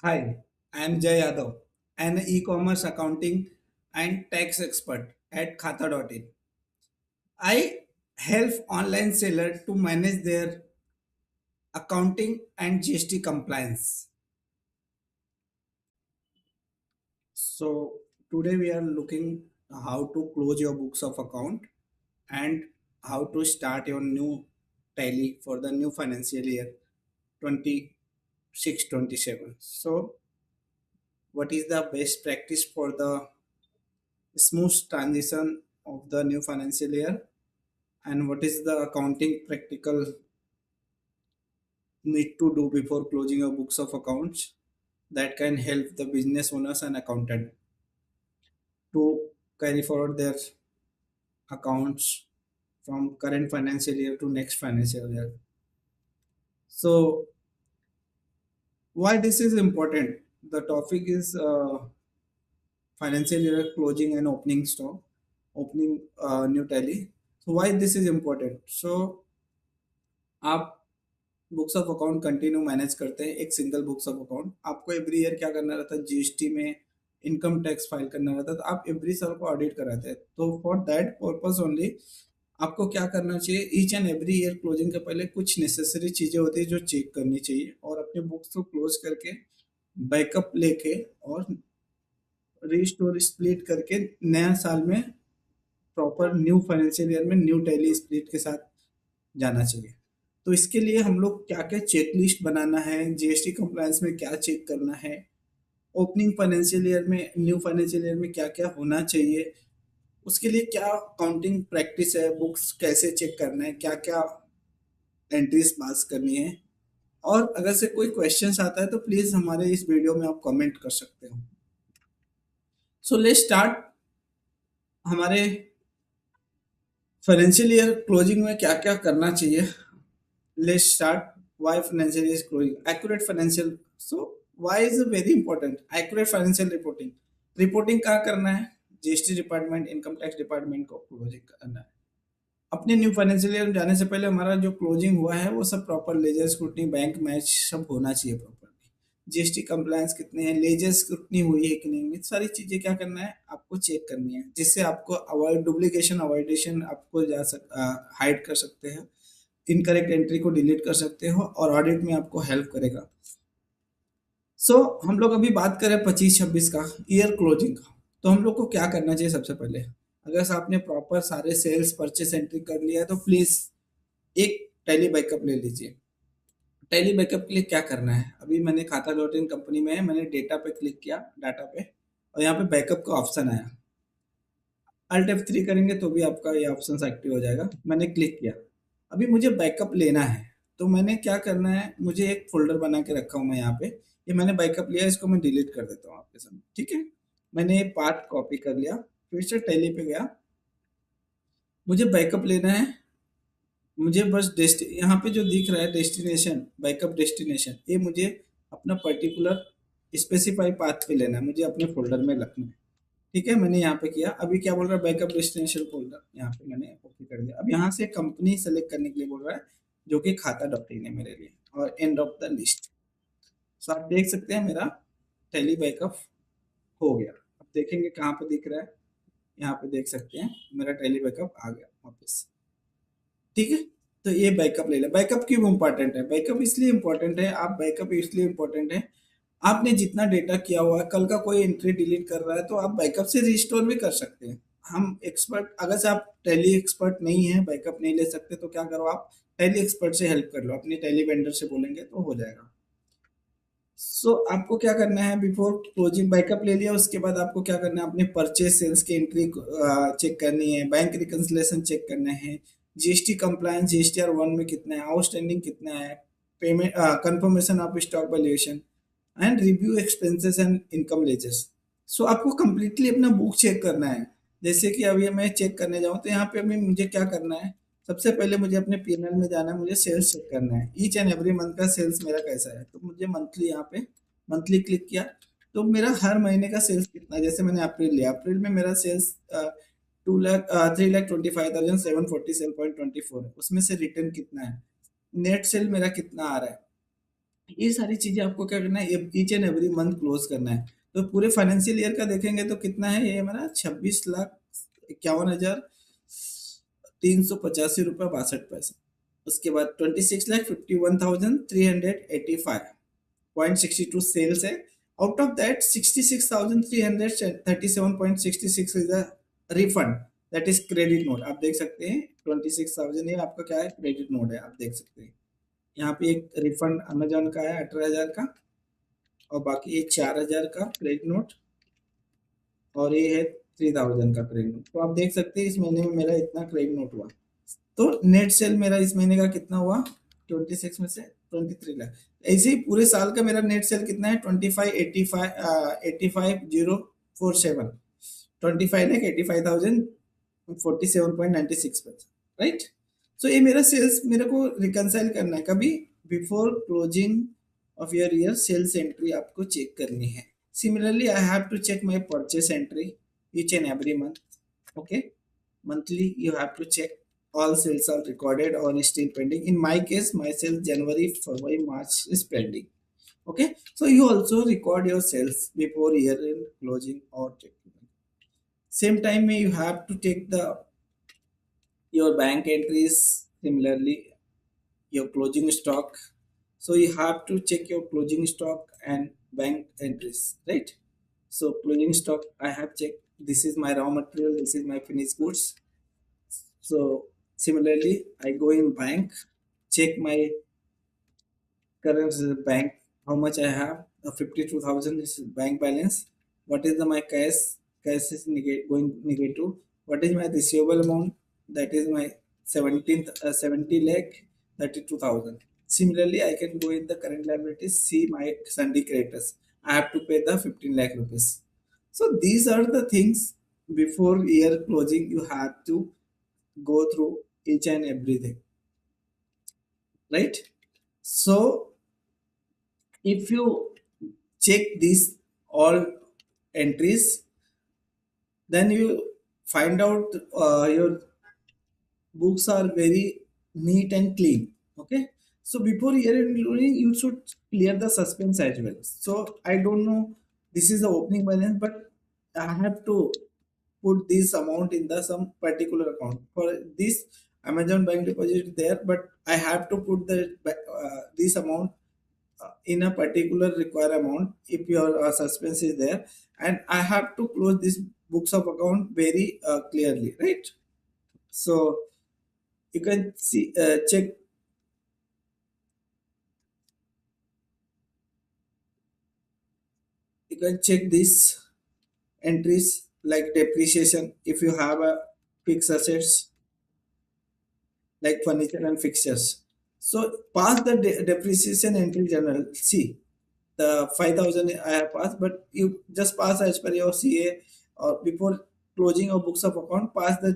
Hi, I am Jay Yadav, an e-commerce accounting and tax expert at Khata.in. I help online sellers to manage their accounting and GST compliance. So today we are looking how to close your books of account and how to start your new tally for the new financial year 26-27. So what is the best practice for the smooth transition of the new financial year, and what is the accounting practical need to do before closing your books of accounts that can help the business owners and accountant to carry forward their accounts from current financial year to next financial year. So why this is important? The topic is financial year closing and opening stock, opening new tally. So why this is important? So आप books of account continue manage करते हैं, एक single books of account. आपको every year क्या करना रहता है, GST में इनकम टैक्स फाइल करना रहता है, तो आप एवरी साल को ऑडिट कराते हैं। तो फॉर दैट पर्पस ओनली आपको क्या करना चाहिए, each and every year closing के पहले कुछ नेसेसरी चीज़ें होती है जो चेक करनी चाहिए, और अपने बुक्स को क्लोज करके बैकअप लेके और रीस्टोर स्प्लिट करके नया साल में प्रॉपर न्यू फाइनेंशियल ईयर में न्यू टैली स्प्लिट के साथ जाना चाहिए। तो इसके लिए हम लोग क्या-क्या चेक लिस्ट बनाना है, जीएसटी कंप्लायंस में क्या चेक करना है, ओपनिंग फाइनेंशियल ईयर में न्यू फाइनेंशियल ईयर में क्या-क्या होना चाहिए, उसके लिए क्या काउंटिंग प्रैक्टिस है, बुक्स कैसे चेक करना है, क्या-क्या एंट्रीज पास करनी है, और अगर से कोई क्वेश्चंस आता है तो प्लीज हमारे इस वीडियो में आप कमेंट कर सकते हो। So let's start. हमारे फाइनेंशियल ईयर क्लोजिंग में क्या-क्या करना चाहिए। Let's start why financial is growing. Accurate financial. So why is it very important? Accurate financial reporting. Reporting कहाँ करना है, GST department, income tax department को क्लोजिंग करना है। अपने न्यू फाइनेंशियल ईयर में जाने से पहले हमारा जो क्लोजिंग हुआ है वो सब proper ledger scrutiny, bank match सब होना चाहिए प्रॉपरली। जीएसटी कंप्लायंस कितने हैं, लेजर स्क्रूटनी हुई है कि नहीं हुई, सारी चीजें क्या करना है, आपको चेक करनी है, जिससे आपको अवॉइड डुप्लीकेशन अवॉइडेशन आपको हाइड कर सकते हैं, इनकरेक्ट एंट्री को डिलीट कर सकते हो, और ऑडिट में आपको हेल्प करेगा। सो हम लोग अभी बात करें 25-26 का ईयर क्लोजिंग का, तो हम लोग को क्या करना चाहिए। सबसे पहले अगर आपने प्रॉपर सारे सेल्स परचेस एंट्री कर लिया है तो प्लीज एक टैली बैकअप ले लीजिए। टैली बैकअप के लिए क्या करना है, अभी मैंने खाता डॉट इन कंपनी में है, मैंने डेटा पे क्लिक किया, डाटा पे, और यहाँ पे बैकअप का ऑप्शन आया। अल्ट F3 करेंगे तो भी आपका ये ऑप्शन एक्टिव हो जाएगा। मैंने क्लिक किया, अभी मुझे बैकअप लेना है, तो मैंने क्या करना है, मुझे एक फोल्डर बना के रखा हूँ मैं यहाँ पे, ये मैंने बैकअप लिया, इसको मैं डिलीट कर देता हूँ आपके सामने, ठीक है। मैंने ये पार्ट कॉपी कर लिया, फिर से टैली पे गया, मुझे बैकअप लेना है, मुझे बस यहाँ पे जो दिख रहा है डेस्टिनेशन, बैकअप डेस्टिनेशन, ये मुझे अपना पर्टिकुलर स्पेसिफाई पाथ पे लेना है, मुझे अपने फोल्डर में रखना है, ठीक है। मैंने यहाँ पे किया, अभी क्या बोल रहा है, बैकअप डेस्टिनेशन फोल्डर, यहाँ पे मैंने ओके कर दिया। अब यहाँ से कंपनी सेलेक्ट करने के लिए बोल रहा है, जो कि खाता डॉट इन है मेरे लिए, और एंड ऑफ द लिस्ट। सो आप देख सकते हैं मेरा टैली बैकअप हो गया। अब देखेंगे कहाँ पे दिख रहा है, यहाँ पे देख सकते हैं मेरा टैली बैकअप आ गया वापस, ठीक है। तो ये बैकअप ले लिया। बैकअप क्यों इंपॉर्टेंट है, बैकअप इसलिए इंपॉर्टेंट है, आप बैकअप इसलिए इंपॉर्टेंट है, आपने जितना डेटा किया हुआ है, कल का कोई एंट्री डिलीट कर रहा है तो आप बैकअप से रिस्टोर भी कर सकते हैं। हम एक्सपर्ट, अगर से आप टैली एक्सपर्ट नहीं है, बैकअप नहीं ले सकते, तो क्या करो, आप टैली एक्सपर्ट से हेल्प कर लो, अपनी टैली वेंडर से बोलेंगे तो हो जाएगा। आपको क्या करना है, बिफोर क्लोजिंग बैकअप ले लिया, उसके बाद आपको क्या करना है, अपने परचेज सेल्स की एंट्री चेक करनी है, बैंक रिकंसिलेशन चेक करना है, जीएसटी कंप्लायंस जीएसटीआर 1 में कितना है, आउटस्टैंडिंग कितना है, payment confirmation of stock valuation, and review expenses and income ledgers. आपको कंप्लीटली अपना बुक चेक करना है। जैसे कि अभी मैं चेक करने जाऊँ तो यहाँ पे अभी मुझे क्या करना है, सबसे पहले मुझे अपने पीएनएल में जाना है, मुझे सेल्स चेक करना है, ईच एंड एवरी मंथ का सेल्स मेरा कैसा है। तो मुझे मंथली, यहाँ पे मंथली क्लिक किया, तो मेरा हर महीने का सेल्स कितना है। जैसे मैंने अप्रैल लिया, अप्रैल में मेरा सेल्स 3,25,747.24 है, उसमें से रिटर्न कितना है, नेट सेल मेरा कितना आ रहा है, ये सारी चीजें आपको क्या करना है, each and every month close करना है। तो पूरे फाइनेंशियल ईयर का देखेंगे तो कितना है ये हमारा, 26,51,385 रुपये 62 पैसे। उसके बाद 26,51,385.62 सेल्स है। Out of that 66,337.66 is the refund, that is credit note. आप देख सकते हैं 26,000 ये आपका क्या है, क्रेडिट नोट है, आप देख सकते हैं। यहाँ पे एक रिफंड अमेजोन का है 18,000 का, और बाकी एक 4,000 का क्रेडिट नोट, और ये है 3,000 का क्रेडिट नोट। तो आप देख सकते हैं इस महीने में मेरा इतना क्रेडिट नोट हुआ। तो नेट सेल मेरा इस महीने का कितना हुआ, 26 में से 23 लाख। ऐसे ही पूरे साल का मेरा नेट सेल कितना है, 25,85,047, 25,85,047.96, राइट। सो ये मेरा सेल्स मेरे को रिकंसाइल करना है कभी, before closing of your year sales entry आपको चेक करनी है। Similarly I have to check my purchase entry each and every month. Okay, monthly you have to check all sales are recorded or still pending. In my case, my sales January, February, March is pending. Okay, so you also record your sales before year end closing or checking. Same time you have to take the your bank entries. Similarly, your closing stock. So you have to check your closing stock and bank entries, right? So closing stock I have checked. This is my raw material. This is my finished goods. So similarly, I go in bank, check my current bank, how much I have. 52,000 is bank balance. What is the my cash? Cash is going negative. What is my receivable amount? That is my 70 lakh 32,000. Similarly, I can go in the current liabilities, see my Sunday creditors. I have to pay the 15 lakh rupees. So these are the things before year closing you have to go through each and everything, right? So if you check these all entries, then you find out your books are very neat and clean. Okay, so before year end closing you should clear the suspense as well. So I don't know, this is the opening balance, but I have to put this amount in the some particular account. For this Amazon bank deposit there, but I have to put the this amount in a particular required amount if your suspense is there, and I have to close this books of account very clearly, right? So you can see check these entries like depreciation. If you have a fixed assets like furniture and fixtures, so pass the depreciation entry journal. See the 5,000 I have passed, but you just pass as per your CA, or before closing your books of account, pass the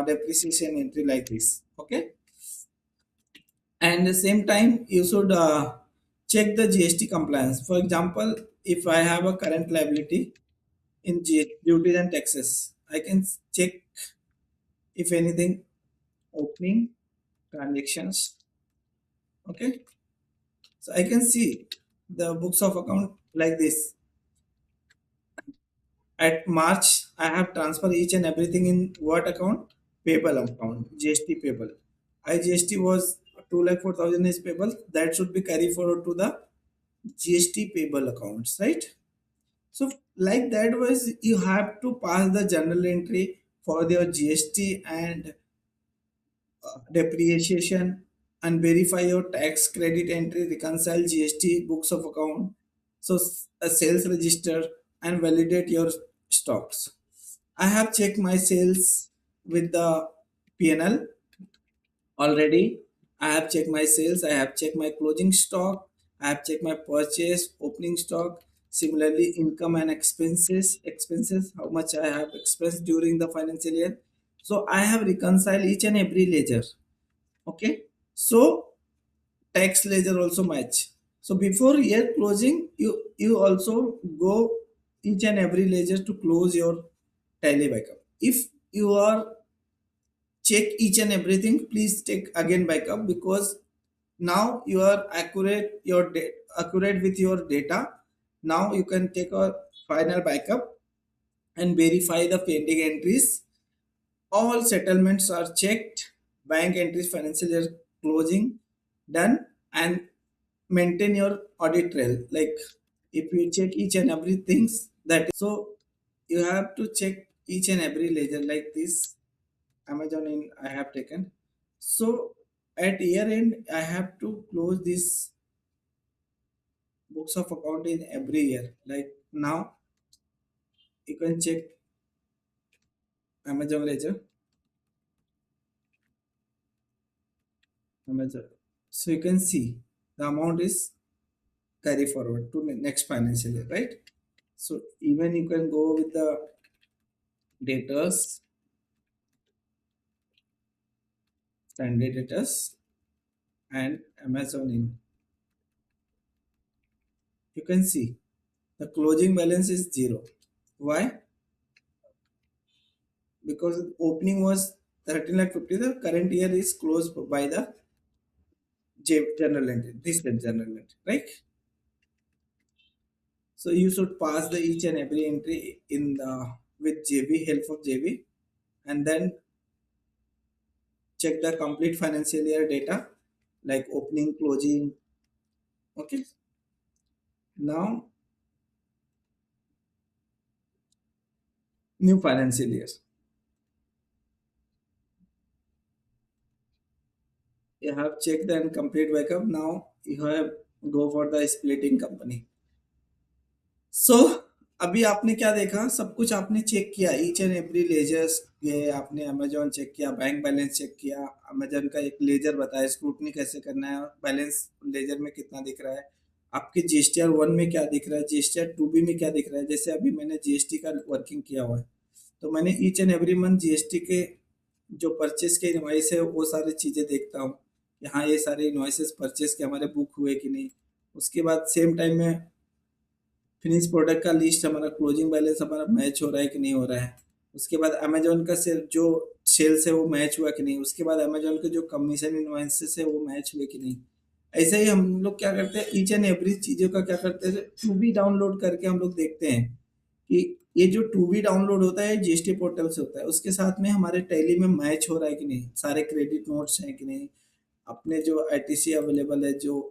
depreciation entry like this. Okay, and the same time you should check the GST compliance. For example, if I have a current liability in duties and taxes, I can check if anything opening transactions. Okay, so I can see the books of account like this. At March, I have transferred each and everything in what account? Payable account, GST payable. IGST was 2,04,000 is payable. That should be carried forward to the GST payable accounts, right? So like that was you have to pass the journal entry for your GST and depreciation, and verify your tax credit entry, reconcile GST books of account, so a sales register, and validate your stocks. I have checked my sales with the PNL already. I have checked my sales, I have checked my closing stock, I have checked my purchase, opening stock, similarly income and expenses, how much I have expensed during the financial year. So I have reconciled each and every ledger. Okay, so tax ledger also match. So before year closing, you also go each and every ledger to close your tally backup. If you are check each and everything, please take again backup, because now you are accurate your accurate with your data. Now you can take a final backup and verify the pending entries. All settlements are checked, bank entries, financial year closing done, and maintain your audit trail. Like if you check each and every things that so you have to check each and every ledger like this. Amazon in I have taken. So at year end, I have to close this books of account in every year. Like now, you can check Amazon ledger, Amazon. So you can see the amount is carry forward to next financial year, right? So even you can go with the debtors, standard debtors, and Amazon in. You can see the closing balance is zero. Why? Because opening was 13 lakh 50. The current year is closed by the general entry, this is general entry, right? So you should pass the each and every entry in the with JB help of JB, and then check the complete financial year data like opening, closing. Okay. Now new financial year. You have checked and complete backup. Now you have go for the splitting company. सो अभी आपने क्या देखा सब कुछ आपने check किया each and every ledgers ये आपने अमेजोन चेक किया बैंक बैलेंस चेक किया अमेजोन का एक लेजर बताया स्क्रूटनी कैसे करना है बैलेंस लेजर में कितना दिख रहा है आपके जीएसटीआर वन में क्या दिख रहा है जीएसटीआर टू बी में क्या दिख रहा है जैसे अभी मैंने जीएसटी का वर्किंग किया हुआ है तो मैंने each and every month GST के जो परचेस के इनवाइस है वो सारी चीज़ें देखता हूँ कि हाँ ये सारे इनवाइसेस परचेस के हमारे बुक हुए कि नहीं उसके बाद सेम टाइम में फिनिश प्रोडक्ट का लिस्ट हमारा क्लोजिंग बैलेंस हमारा मैच हो रहा है कि नहीं हो रहा है उसके बाद अमेजोन का सेल जो सेल्स है वो मैच हुआ कि नहीं उसके बाद अमेजोन के जो कमीशन इन्वाइसेस है वो मैच हुए कि नहीं ऐसे ही हम लोग क्या करते हैं ईच एंड एवरी चीज़ों का क्या करते हैं टू बी डाउनलोड करके हम लोग देखते हैं कि ये जो टू बी डाउनलोड होता है जीएसटी पोर्टल से होता है उसके साथ में हमारे टैली में मैच हो रहा है कि नहीं सारे क्रेडिट नोट्स हैं कि नहीं अपने जो आईटीसी अवेलेबल है जो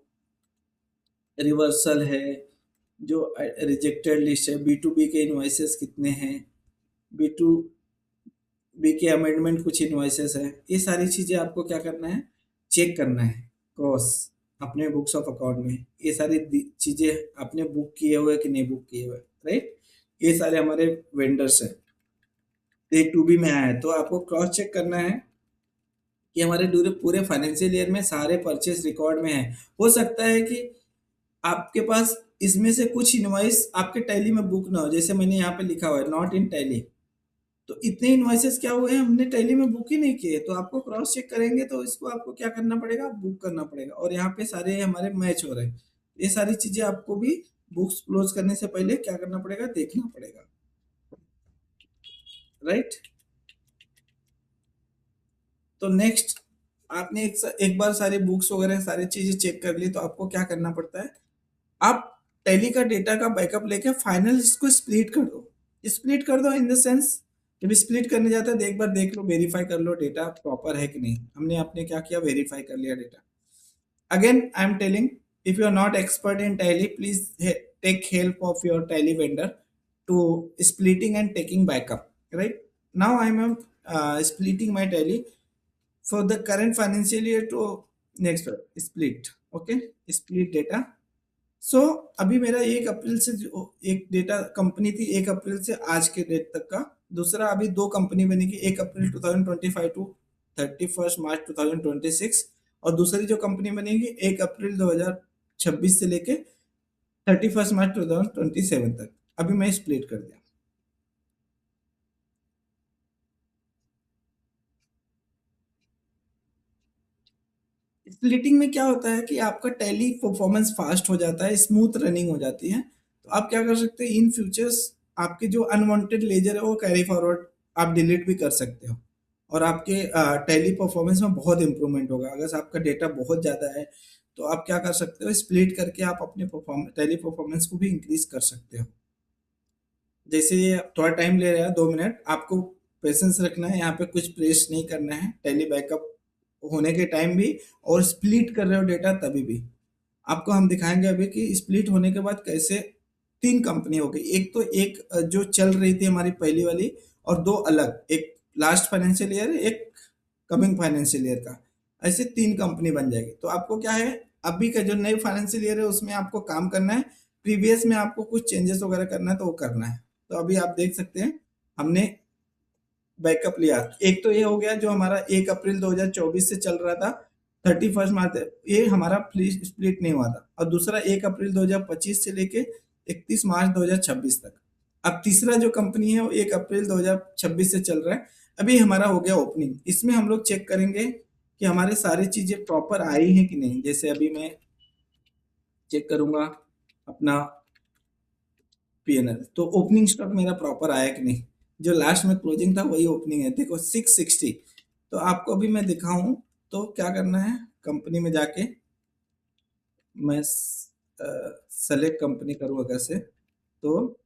रिवर्सल है जो रिजेक्टेड लिस्ट है बी टू बी के इन्वाइसेस कितने हैं बी टू बी के अमेंडमेंट कुछ इन्वाइसेस है ये सारी चीज़ें आपको क्या करना है चेक करना है क्रॉस अपने बुक्स ऑफ अकाउंट में ये सारी चीज़ें आपने बुक किए हुए कि नहीं बुक किए हुए राइट ये सारे हमारे वेंडर्स हैं ये टू बी में आया है तो आपको क्रॉस चेक करना है कि हमारे पूरे फाइनेंशियल ईयर में सारे परचेस रिकॉर्ड में है हो सकता है कि आपके पास इसमें से कुछ इनवॉइस आपके टैली में बुक ना हो जैसे मैंने यहाँ पे लिखा हुआ है नॉट इन टैली तो इतने इनवॉइसेस क्या हुए हैं हमने टैली में बुक ही नहीं किए तो आपको क्रॉस चेक करेंगे तो इसको आपको क्या करना पड़ेगा बुक करना पड़ेगा और यहाँ पे सारे हमारे मैच हो रहे हैं ये सारी चीजें आपको भी बुक्स क्लोज करने से पहले क्या करना पड़ेगा देखना पड़ेगा राइट तो नेक्स्ट आपने एक बार सारी बुक्स वगैरह सारी चीजें चेक कर ली तो आपको क्या करना पड़ता है आप टैली का डेटा का बैकअप लेके फाइनल इसको स्प्लिट कर दो इन द सेंस जब स्प्लिट करने जाता है एक बार देख लो वेरीफाई कर लो डेटा प्रॉपर है कि नहीं हमने आपने क्या किया वेरीफाई कर लिया data again I am telling if you are not expert in Tally please take help of your Tally vendor to splitting and taking backup right now I am splitting my tally for the current financial year to next split okay split data सो अभी मेरा 1 अप्रैल से जो एक data company थी 1 अप्रैल से आज के date तक का दूसरा अभी दो कंपनी बनेगी 1 अप्रैल 2025 टू 31 मार्च 2026 और दूसरी जो कंपनी बनेगी 1 अप्रैल 2026 से लेके 31 मार्च 2027 तक अभी मैं स्प्लिट कर दिया स्प्लिटिंग में क्या होता है कि आपका टैली परफॉर्मेंस फास्ट हो जाता है स्मूथ रनिंग हो जाती है तो आप क्या कर सकते हैं इन फ्यूचर्स आपके जो अनवांटेड लेजर है वो कैरी फॉरवर्ड आप डिलीट भी कर सकते हो और आपके टैली परफॉर्मेंस में बहुत इंप्रूवमेंट होगा अगर आपका डेटा बहुत ज़्यादा है तो आप क्या कर सकते हो, स्प्लिट करके आप अपने टैली परफॉर्मेंस को भी इंक्रीज कर सकते हो। जैसे ये थोड़ा टाइम ले रहा है, 2 मिनट, आपको पेशेंस रखना है, यहाँ पे कुछ प्रेस नहीं करना है, टैली बैकअप होने के टाइम भी और स्प्लिट कर रहे हो डेटा तभी भी। आपको हम दिखाएंगे अभी कि स्प्लिट होने के बाद कैसे तीन कंपनी हो गई, एक तो एक जो चल रही थी हमारी पहली वाली, और दो अलग, एक लास्ट फाइनेंशियल ईयर, एक कमिंग फाइनेंशियल ईयर का, ऐसे तीन कंपनी बन जाएगी। तो आपको क्या है, अभी का जो नई फाइनेंशियल ईयर है उसमें आपको काम करना है, प्रीवियस में आपको कुछ चेंजेस वगैरह करना है तो वो करना है। तो अभी आप देख सकते हैं हमने बैकअप लिया, एक तो ये हो गया जो हमारा 1 अप्रैल 2024 से चल रहा था, 31 मार्च, ये हमारा स्प्लिट नहीं हुआ था, और दूसरा 1 अप्रैल 2025 से लेके 31 मार्च 2026 तक। अब तीसरा जो कंपनी है वो 1 अप्रैल 2026 से चल रहा है। अभी हमारा हो गया ओपनिंग, इसमें हम लोग चेक करेंगे कि हमारे सारी चीजें प्रॉपर आई हैं कि नहीं। जैसे अभी मैं चेक करूंगा अपना पीएनएल, तो ओपनिंग स्टॉक मेरा प्रॉपर आया कि नहीं, जो लास्ट में क्लोजिंग था वही ओपनिंग है, देखो 660। तो आपको भी मैं दिखाऊं तो क्या करना है, कंपनी में जाके मैं सेलेक्ट कंपनी करूँ अगर से, तो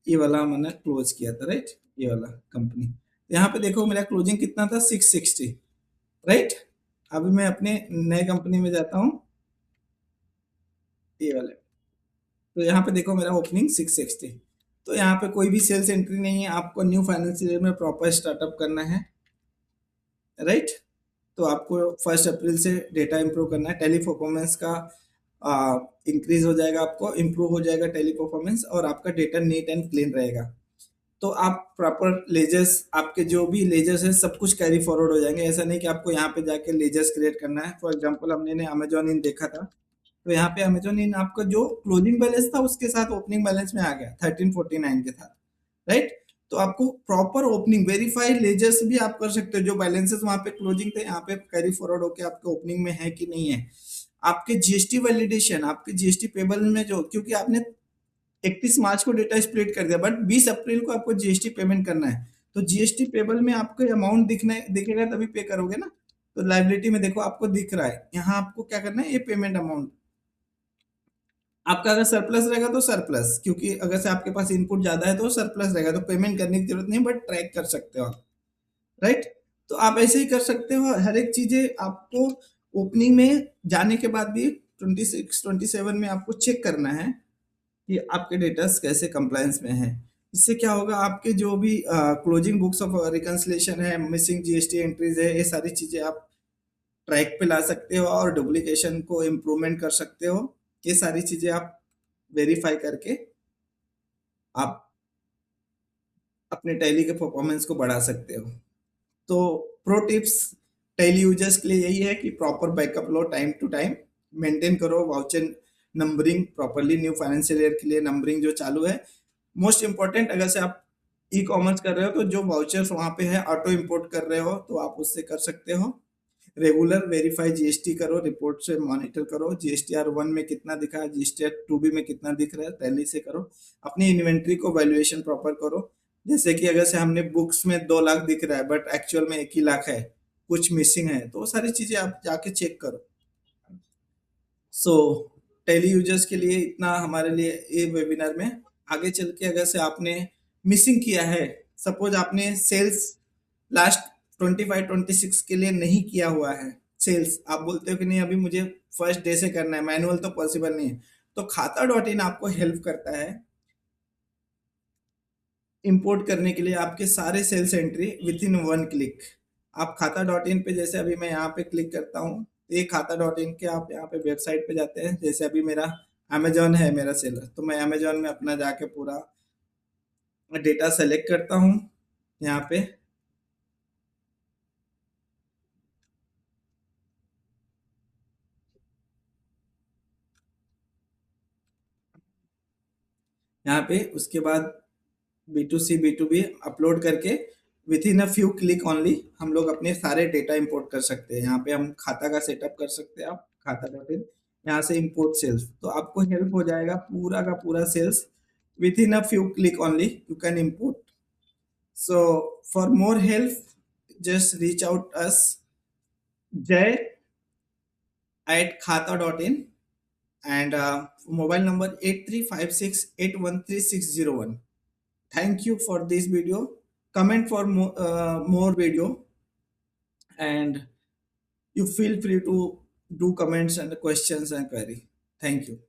ये वाला मैंने क्लोज किया था, राइट, ये वाला कंपनी। यहाँ पे देखो मेरा क्लोजिंग कितना था, 660, राइट। अभी मैं अपने नए कंपनी में जाता हूँ, ये वाले, तो यहाँ पे देखो मेरा ओपनिंग 660। तो यहाँ पे कोई भी सेल्स एंट्री नहीं है, आपको न्यू फाइनेंशियल ईयर में प्रॉपर स्टार्टअप करना है, राइट। तो आपको 1 अप्रैल से डेटा इंप्रूव करना है, टेली परफॉर्मेंस का इंक्रीज हो जाएगा, आपको इंप्रूव हो जाएगा टेली परफॉर्मेंस, और आपका डेटा नीट एंड क्लीन रहेगा। तो आप प्रॉपर लेजर्स, आपके जो भी लेजर्स है सब कुछ कैरी फॉरवर्ड हो जाएंगे। ऐसा नहीं कि आपको यहाँ पे जाके लेजर्स क्रिएट करना है। फॉर एग्जांपल हमने अमेजोन इन देखा था, तो यहाँ पे अमेजोन इन आपका जो क्लोजिंग बैलेंस था उसके साथ ओपनिंग बैलेंस में आ गया 1349 के साथ, राइट। तो आपको प्रॉपर ओपनिंग वेरीफाई लेजर्स भी आप कर सकते हो, जो बैलेंसेस वहां पे क्लोजिंग थे यहाँ पे कैरी फॉरवर्ड होके आपके ओपनिंग में है कि नहीं है। आपके जीएसटी वैलिडेशन, आपके जीएसटी पेबल में जो, क्योंकि आपने 31 मार्च को डेटा स्प्लिट कर दिया, बट 20 अप्रैल को आपको जीएसटी पेमेंट करना है, तो जीएसटी पेबल में आपको अमाउंट दिखेगा तभी पे करोगे ना। तो लाइबिलिटी में देखो आपको दिख रहा है, यहाँ आपको क्या करना है, ये पेमेंट अमाउंट आपका अगर सरप्लस रहेगा तो सरप्लस, क्योंकि अगर से आपके पास इनपुट ज्यादा है तो सरप्लस रहेगा, तो पेमेंट करने की जरूरत नहीं, बट ट्रैक कर सकते हो आप, राइट। तो आप ऐसे ही कर सकते हो हर एक चीजें आपको ओपनिंग में जाने के बाद भी 26 27 में आपको चेक करना है कि आपके डेटास कैसे कंप्लायंस में है। इससे क्या होगा, आपके जो भी क्लोजिंग बुक्स ऑफ रिकंसिलेशन है, मिसिंग जीएसटी एंट्रीज है, ये सारी चीजें आप ट्रैक पे ला सकते हो और डुप्लीकेशन को इम्प्रूवमेंट कर सकते हो। ये सारी चीजें आप वेरीफाई करके आप अपने टैली के परफॉर्मेंस को बढ़ा सकते हो। तो प्रो टिप्स टैली यूजर्स के लिए यही है कि प्रॉपर बैकअप लो टाइम टू टाइम, मेंटेन करो voucher numbering properly, new financial year के लिए नंबरिंग जो चालू है मोस्ट इंपॉर्टेंट। अगर से आप ई कॉमर्स कर रहे हो तो जो वाउचर्स वहां पे है ऑटो इंपोर्ट कर रहे हो तो आप उससे कर सकते हो। रेगुलर वेरीफाई जीएसटी करो, रिपोर्ट से मॉनिटर करो, जीएसटीआर 1 में कितना दिखा है, जीएसटीआर 2 में कितना दिख रहा है, टैली से करो। अपनी इन्वेंट्री को वैल्यूएशन प्रॉपर करो, जैसे कि अगर से हमने बुक्स में 2 लाख दिख रहा है बट एक्चुअल में 1 ही लाख है, कुछ मिसिंग है, तो वो सारी चीजें आप जाके चेक करो। सो टेली यूजर्स के लिए इतना हमारे लिए ये वेबिनार में। आगे चल के अगर से आपने मिसिंग किया है, सपोज आपने सेल्स लास्ट 25 26 के लिए नहीं किया हुआ है, सेल्स आप बोलते हो कि नहीं अभी मुझे फर्स्ट डे से करना है, मैनुअल तो पॉसिबल नहीं है, तो खाता.इन आपको हेल्प करता है इंपोर्ट करने के लिए आपके सारे sales entry within 1 click. आप खाता.इन पे, जैसे अभी मैं यहाँ पे क्लिक करता हूँ, ये खाता.इन के आप यहाँ पे वेबसाइट पे जाते हैं, जैसे अभी मेरा अमेजोन है मेरा सेलर, तो मैं अमेजोन में अपना जाके पूरा डेटा सेलेक्ट करता हूँ यहाँ पे। यहाँ पे उसके बाद B2C B2B अपलोड करके with in a few click only हम लोग अपने सारे डेटा इंपोर्ट कर सकते हैं। यहाँ पे हम खाता का सेटअप कर सकते हैं, आप खाता.इन, यहाँ से इंपोर्ट सेल्स, तो आपको हेल्प हो जाएगा पूरा का पूरा sales within a few click only you can import. So for more help just reach out us जय at khata.in, and mobile number 8356813601. Thank you for this video. Comment for more video, and you feel free to do comments and questions and query. Thank you.